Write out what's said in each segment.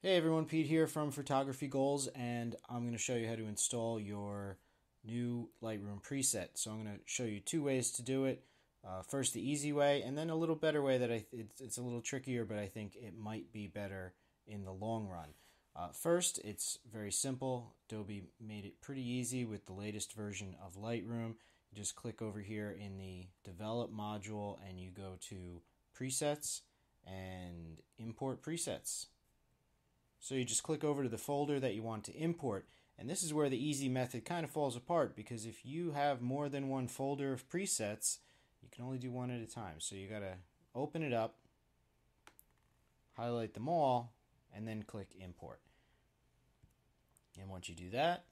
Hey everyone, Pete here from Photography Goals, and I'm going to show you how to install your new Lightroom preset. So I'm going to show you two ways to do it. First, the easy way, and then a little better way that it's a little trickier, but I think it might be better in the long run. First, it's very simple. Adobe made it pretty easy with the latest version of Lightroom. You just click over here in the Develop module, and you go to Presets and Import Presets. So you just click over to the folder that you want to import, and this is where the easy method kind of falls apart, because if you have more than one folder of presets, you can only do one at a time. So you got to open it up, highlight them all, and then click import. And once you do that,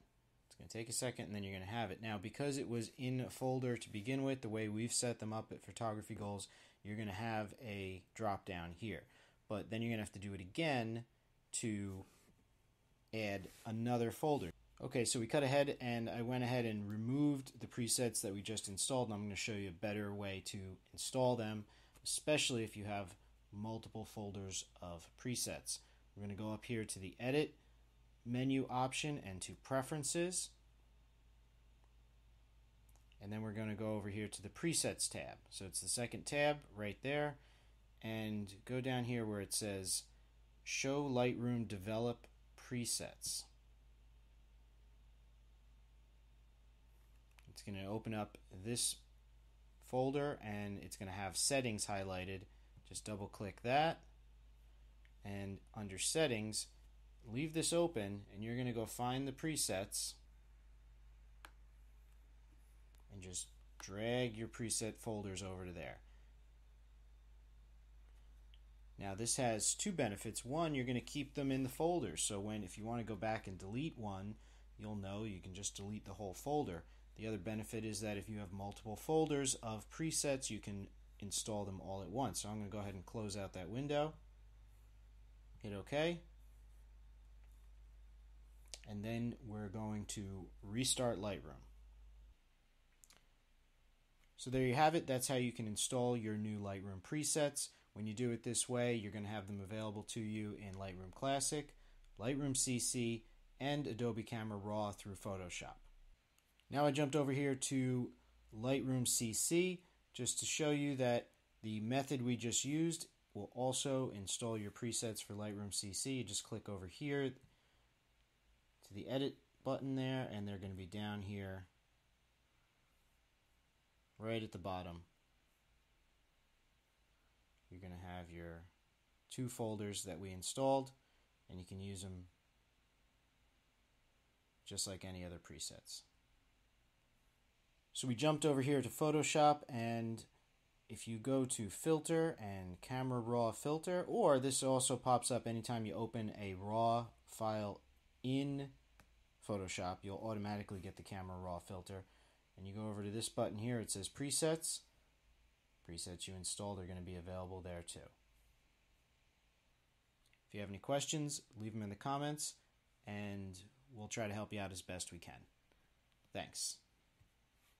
it's going to take a second, and then you're going to have it. Now, because it was in a folder to begin with, the way we've set them up at Photography Goals, you're going to have a drop down here. But then you're going to have to do it again to add another folder. Okay, so we cut ahead, and I went ahead and removed the presets that we just installed, and I'm going to show you a better way to install them, especially if you have multiple folders of presets. We're going to go up here to the Edit menu option and to Preferences, and then we're going to go over here to the Presets tab. So it's the second tab right there, and go down here where it says Show Lightroom Develop Presets. It's going to open up this folder, and it's going to have Settings highlighted. Just double click that, and under Settings, leave this open, and you're going to go find the presets and just drag your preset folders over to there. Now this has two benefits. One, you're going to keep them in the folder, so if you want to go back and delete one, you'll know you can just delete the whole folder. The other benefit is that if you have multiple folders of presets, you can install them all at once. So I'm going to go ahead and close out that window, hit OK, and then we're going to restart Lightroom. So there you have it. That's how you can install your new Lightroom presets. When you do it this way, you're going to have them available to you in Lightroom Classic, Lightroom CC, and Adobe Camera Raw through Photoshop. Now I jumped over here to Lightroom CC just to show you that the method we just used will also install your presets for Lightroom CC. You just click over here to the Edit button there, and they're going to be down here right at the bottom. You're going to have your two folders that we installed, and you can use them just like any other presets. So we jumped over here to Photoshop, and if you go to Filter and Camera Raw Filter, or this also pops up anytime you open a RAW file in Photoshop, you'll automatically get the Camera Raw filter. And you go over to this button here, it says Presets. Presets you installed are going to be available there too. If you have any questions, leave them in the comments, and we'll try to help you out as best we can. Thanks.